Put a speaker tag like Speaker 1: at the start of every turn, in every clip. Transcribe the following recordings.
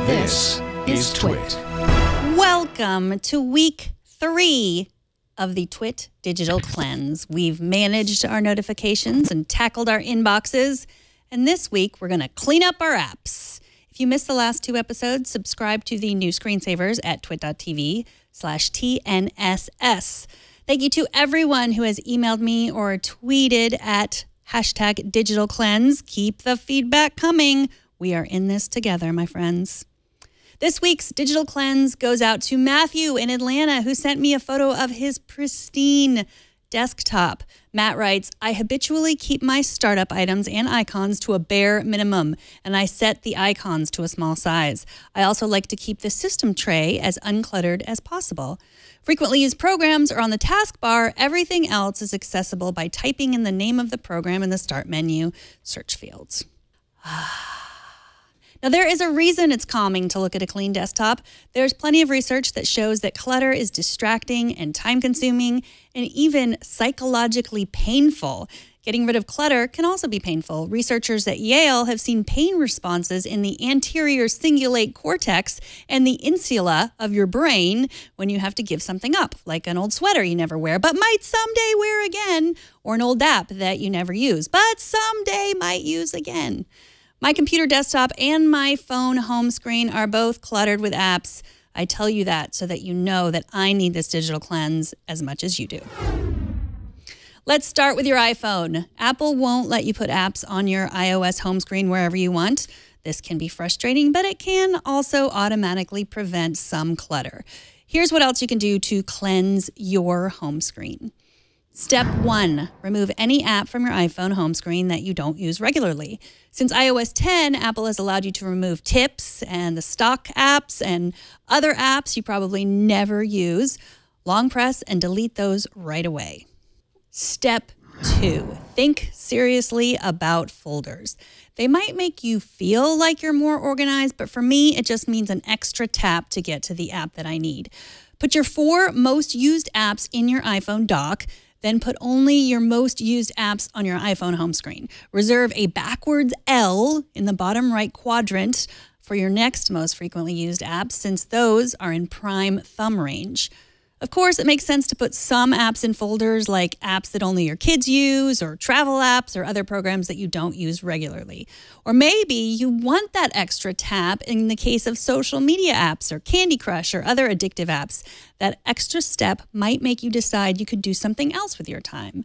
Speaker 1: This is TWiT.
Speaker 2: Welcome to week 3 of the TWiT Digital Cleanse. We've managed our notifications and tackled our inboxes. And this week, we're going to clean up our apps. If you missed the last 2 episodes, subscribe to the new screensavers at twit.tv/TNSS. Thank you to everyone who has emailed me or tweeted at #DigitalCleanse. Keep the feedback coming. We are in this together, my friends. This week's Digital Cleanse goes out to Matthew in Atlanta, who sent me a photo of his pristine desktop. Matt writes, I habitually keep my startup items and icons to a bare minimum, and I set the icons to a small size. I also like to keep the system tray as uncluttered as possible. Frequently used programs are on the taskbar. Everything else is accessible by typing in the name of the program in the Start menu search fields. Now, there is a reason it's calming to look at a clean desktop. There's plenty of research that shows that clutter is distracting and time-consuming and even psychologically painful. Getting rid of clutter can also be painful. Researchers at Yale have seen pain responses in the anterior cingulate cortex and the insula of your brain when you have to give something up, like an old sweater you never wear but might someday wear again, or an old app that you never use but someday might use again. My computer desktop and my phone home screen are both cluttered with apps. I tell you that so that you know that I need this digital cleanse as much as you do. Let's start with your iPhone. Apple won't let you put apps on your iOS home screen wherever you want. This can be frustrating, but it can also automatically prevent some clutter. Here's what else you can do to cleanse your home screen. Step 1, remove any app from your iPhone home screen that you don't use regularly. Since iOS 10, Apple has allowed you to remove tips and the stock apps and other apps you probably never use. Long press and delete those right away. Step 2, think seriously about folders. They might make you feel like you're more organized, but for me, it just means an extra tap to get to the app that I need. Put your 4 most used apps in your iPhone dock. Then put only your most used apps on your iPhone home screen. Reserve a backwards L in the bottom right quadrant for your next most frequently used apps, since those are in prime thumb range. Of course, it makes sense to put some apps in folders like apps that only your kids use, or travel apps, or other programs that you don't use regularly. Or maybe you want that extra tap in the case of social media apps or Candy Crush or other addictive apps. That extra step might make you decide you could do something else with your time.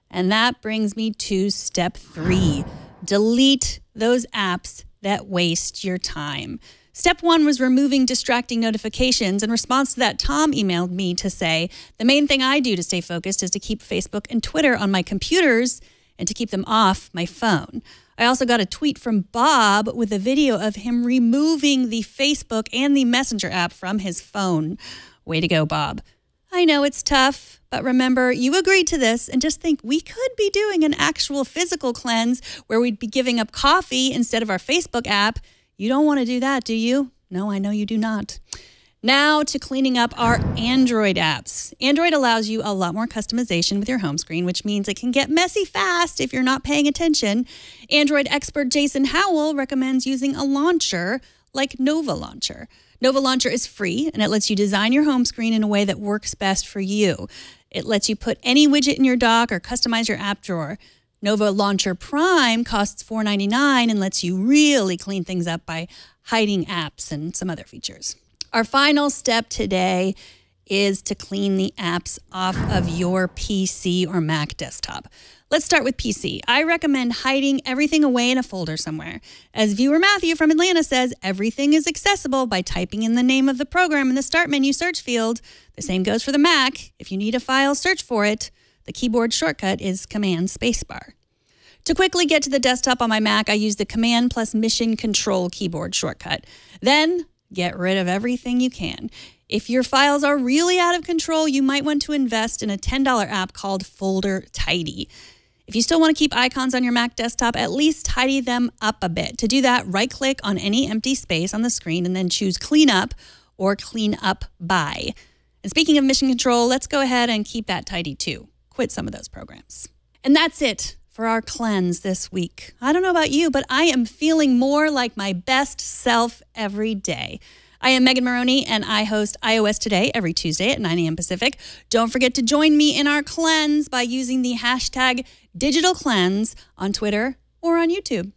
Speaker 2: And that brings me to step 3. Delete those apps that waste your time. Step 1 was removing distracting notifications. In response to that, Tom emailed me to say, the main thing I do to stay focused is to keep Facebook and Twitter on my computers and to keep them off my phone. I also got a tweet from Bob with a video of him removing the Facebook and the Messenger app from his phone. Way to go, Bob. I know it's tough, but remember, you agreed to this, and just think we could be doing an actual physical cleanse where we'd be giving up coffee instead of our Facebook app. You don't want to do that, do you? No, I know you do not. Now to cleaning up our Android apps. Android allows you a lot more customization with your home screen, which means it can get messy fast if you're not paying attention. Android expert Jason Howell recommends using a launcher like Nova Launcher. Nova Launcher is free, and it lets you design your home screen in a way that works best for you. It lets you put any widget in your dock or customize your app drawer. Nova Launcher Prime costs $4.99 and lets you really clean things up by hiding apps and some other features. Our final step today is to clean the apps off of your PC or Mac desktop. Let's start with PC. I recommend hiding everything away in a folder somewhere. As viewer Matthew from Atlanta says, everything is accessible by typing in the name of the program in the Start menu search field. The same goes for the Mac. If you need a file, search for it. The keyboard shortcut is Command Spacebar. To quickly get to the desktop on my Mac, I use the Command plus Mission Control keyboard shortcut. Then, get rid of everything you can. If your files are really out of control, you might want to invest in a $10 app called Folder Tidy. If you still want to keep icons on your Mac desktop, at least tidy them up a bit. To do that, right-click on any empty space on the screen and then choose Clean Up or Clean Up By. And speaking of Mission Control, let's go ahead and keep that tidy too. Quit some of those programs. And that's it for our cleanse this week. I don't know about you, but I am feeling more like my best self every day. I am Megan Morrone, and I host iOS Today every Tuesday at 9 a.m. Pacific. Don't forget to join me in our cleanse by using the hashtag #DigitalCleanse on Twitter or on YouTube.